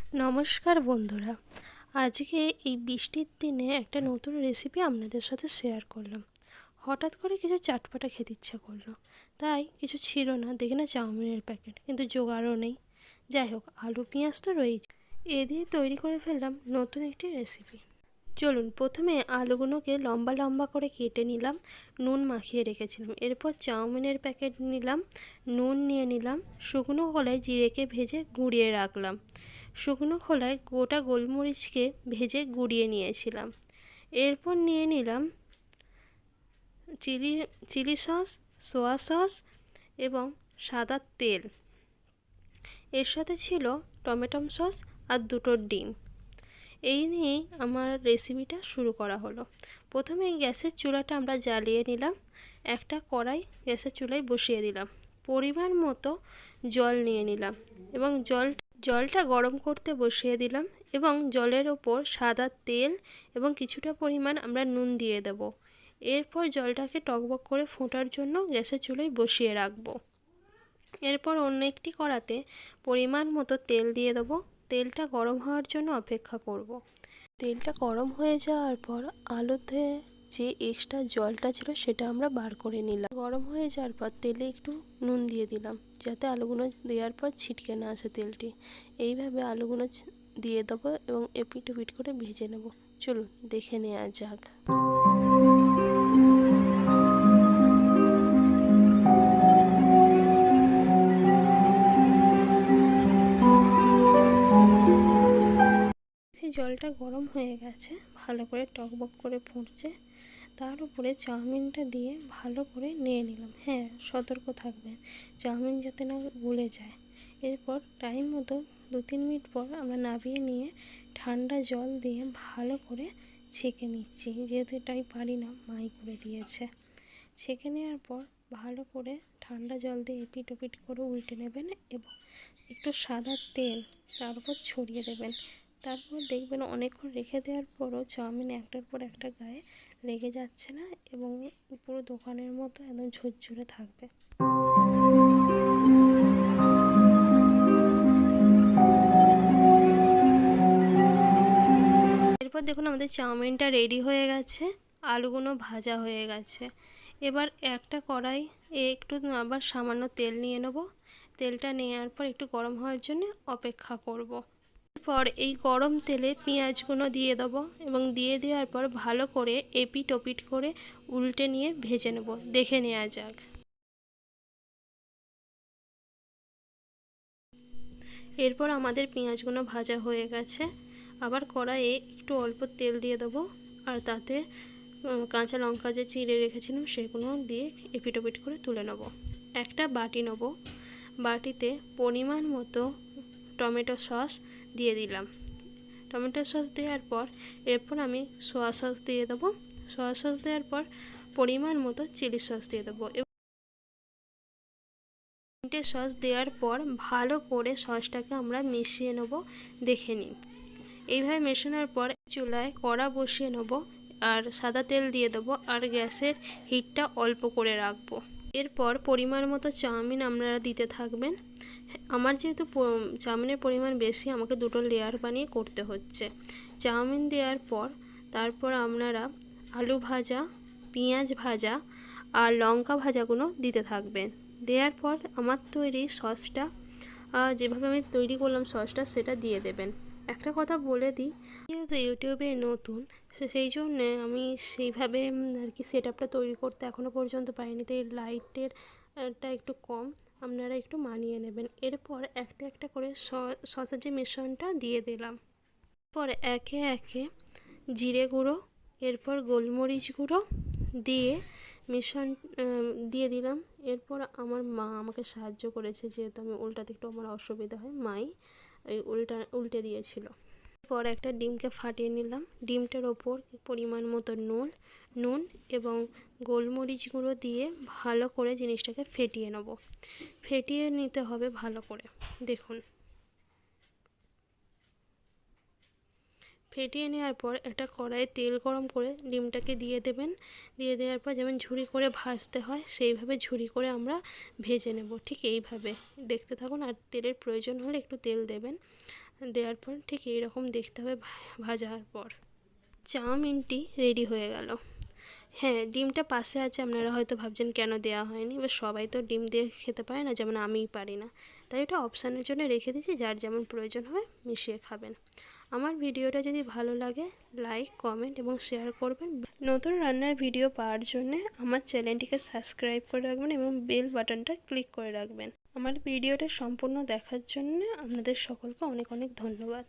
নমস্কার বন্ধুরা, আজকে এই বৃষ্টির দিনে একটা নতুন রেসিপি আপনাদের সাথে শেয়ার করলাম। হঠাৎ করে কিছু চাটপাটা খেতে ইচ্ছা করলো, তাই কিছু ছিল না, দেখি না চাউমিনের প্যাকেট, কিন্তু জোগাড়ও নেই। যাই হোক, আলু পেঁয়াজ তো রয়েছে, এ দিয়ে তৈরি করে ফেললাম নতুন একটি রেসিপি। চলুন, প্রথমে আলুগুলোকে লম্বা লম্বা করে কেটে নিলাম, নুন মাখিয়ে রেখেছিলাম। এরপর চাউমিনের প্যাকেট নিলাম, নুন নিয়ে নিলাম, শুকনো খোলায় জিরেকে ভেজে গুঁড়িয়ে রাখলাম, শুকনো খোলায় গোটা গোলমরিচকে ভেজে গুঁড়িয়ে নিয়েছিলাম। এরপর নিয়ে নিলাম চিলি সস, সোয়া সস এবং সাদা তেল। এর সাথে ছিল টমেটো সস আর দুটো ডিম। এই নিয়েই আমার রেসিপিটা শুরু করা হলো। প্রথমে গ্যাসের চুলাটা আমরা জ্বালিয়ে নিলাম, একটা কড়াই গ্যাসের চুলায় বসিয়ে দিলাম, পরিমাণ মতো জল নিয়ে নিলাম এবং জলটা গরম করতে বসিয়ে দিলাম এবং জলের ওপর সাদা তেল এবং কিছুটা পরিমাণ আমরা নুন দিয়ে দেব। এরপর জলটাকে টকবক করে ফোটার জন্য গ্যাসের চুলায় বসিয়ে রাখবো। এরপর অন্য একটি কড়াতে পরিমাণ মতো তেল দিয়ে দেবো, তেলটা গরম হওয়ার জন্য অপেক্ষা করব। তেলটা গরম হয়ে যাওয়ার পর আলুতে যে এক্সট্রা জলটা ছিল সেটা আমরা বার করে নিলাম। গরম হয়ে যাওয়ার পর তেলে একটু নুন দিয়ে দিলাম, যাতে আলুগুলো দেওয়ার পর ছিটকে না আসে তেলটি। এইভাবে আলুগুলো দিয়ে দেবো এবং এপিট ওপিট করে ভেজে নেব। চলুন দেখে নেওয়া যাক। জলটা গরম হয়ে গেছে, ভালো করে টকবক করে ফুটছে। তার উপরে চাউমিনটা দিয়ে ভালো করে নিয়ে নিলাম। হ্যাঁ, সতর্ক থাকবেন চাউমিন যাতে না গলে যায়। এরপর টাইম মতো 2-3 মিনিট পর আমরা নামিয়ে নিয়ে ঠান্ডা জল দিয়ে ভালো করে ছেঁকে নিচ্ছি, যেহেতু এটা আমি পারি না, মাই করে দিয়েছে। ছেঁকে নেওয়ার পর ভালো করে ঠান্ডা জল দিয়ে এপিট ওপিট করে উল্টে নেবেন এবং একটু সাদা তেল তার উপর ছড়িয়ে দেবেন। তারপর দেখবেন অনেকক্ষণ রেখে দেওয়ার পরও চাউমিন একটার পর একটা গায়ে লেগে যাচ্ছে না এবং পুরো দোকানের মতো একদম ঝরঝরে থাকবে। এরপর দেখুন আমাদের চাউমিনটা রেডি হয়ে গেছে, আলুগুলো ভাজা হয়ে গেছে। এবার একটা কড়াই একটু আবার সামান্য তেল নিয়ে নেব। তেলটা নেওয়ার পর একটু গরম হওয়ার জন্য অপেক্ষা করব। এরপর এই গরম তেলে পেঁয়াজগুলো দিয়ে দেবো এবং দিয়ে দেওয়ার পর ভালো করে এপিট ওপিট করে উল্টে নিয়ে ভেজে নেব। দেখে নেওয়া যাক। এরপর আমাদের পেঁয়াজগুলো ভাজা হয়ে গেছে। আবার কড়াইয়ে একটু অল্প তেল দিয়ে দেবো আর তাতে কাঁচা লঙ্কা যে চিড়ে রেখেছিলাম সেগুলো দিয়ে এপিট ওপিট করে তুলে নেব। একটা বাটি নেব, বাটিতে পরিমাণ মতো টমেটো সস দিয়ে দিলাম। টমেটো সস দেওয়ার পর এরপর আমি সোয়া সস দিয়ে দেবো। সোয়া সস দেওয়ার পর পরিমাণ মতো চিলি সস দিয়ে দেবো। তিনটে সস দেওয়ার পর ভালো করে সসটাকে আমরা মিশিয়ে নেব। দেখে নিই। এইভাবে মেশানোর পর চুলায় কড়া বসিয়ে নেব আর সাদা তেল দিয়ে দেবো আর গ্যাসের হিটটা অল্প করে রাখবো। এরপর পরিমাণ মতো চাউমিন আপনারা দিতে থাকবেন। আমার যেহেতু চাউমিনের পরিমাণ বেশি, আমাকে দুটো লেয়ার বানিয়ে করতে হচ্ছে। চাউমিন দেওয়ার পর তারপর আপনারা আলু ভাজা, পেঁয়াজ ভাজা আর লঙ্কা ভাজাগুলো দিতে থাকবেন। দেওয়ার পর আমার তৈরি সসটা, যেভাবে আমি তৈরি করলাম সসটা, সেটা দিয়ে দেবেন। একটা কথা বলে দিই, যেহেতু ইউটিউবে নতুন, সেই জন্যে আমি সেইভাবে আর কি সেট আপটা তৈরি করতে এখনও পর্যন্ত পারিনি, তাই লাইটেরটা একটু কম, আপনারা একটু মানিয়ে নেবেন। এরপর একটা একটা করে সসের যে মিশ্রণটা দিয়ে দিলাম। এরপর একে একে জিরে গুঁড়ো, এরপর গোলমরিচ গুঁড়ো দিয়ে মিশ্রণ দিয়ে দিলাম। এরপর আমার মা আমাকে সাহায্য করেছে, যেহেতু আমি উল্টাতে একটু আমার অসুবিধা হয়, মাই এই উল্টে দিয়েছিল। এরপর একটা ডিমকে ফাটিয়ে নিলাম, ডিমটার ওপর পরিমাণ মতো নুন এবং গোলমরিচ গুঁড়ো দিয়ে ভালো করে জিনিসটাকে ফেটিয়ে নেব। ফেটিয়ে নিতে হবে ভালো করে। দেখুন, ফেটিয়ে নেওয়ার পর একটা কড়াইয়ে তেল গরম করে ডিমটাকে দিয়ে দেবেন। দিয়ে দেওয়ার পর যেমন ঝুরি করে ভাজতে হয় সেইভাবে ঝুরি করে আমরা ভেজে নেব। ঠিক এইভাবে দেখতে থাকুন, আর তেলের প্রয়োজন হলে একটু তেল দেবেন। দেওয়ার পর ঠিক এইরকম দেখতে হবে ভাজার পর। চাউমিনটি রেডি হয়ে গেল। হ্যাঁ, ডিমটা পাশে আছে, আপনারা হয়তো ভাবছেন কেন দেওয়া হয়নি। এবার সবাই তো ডিম দিয়ে খেতে পারে না, যেমন আমিই পারি না, তাই ওটা অপশানের জন্য রেখে দিয়েছি, যার যেমন প্রয়োজন হয় মিশিয়ে খাবেন। আমার ভিডিওটা যদি ভালো লাগে লাইক, কমেন্ট এবং শেয়ার করবেন। নতুন রান্নার ভিডিও পাওয়ার জন্য আমার চ্যানেলটিকে সাবস্ক্রাইব করে রাখবেন এবং বেল বাটনটা ক্লিক করে রাখবেন। আমার ভিডিওটা সম্পূর্ণ দেখার জন্য আপনাদের সকলকে অনেক অনেক ধন্যবাদ।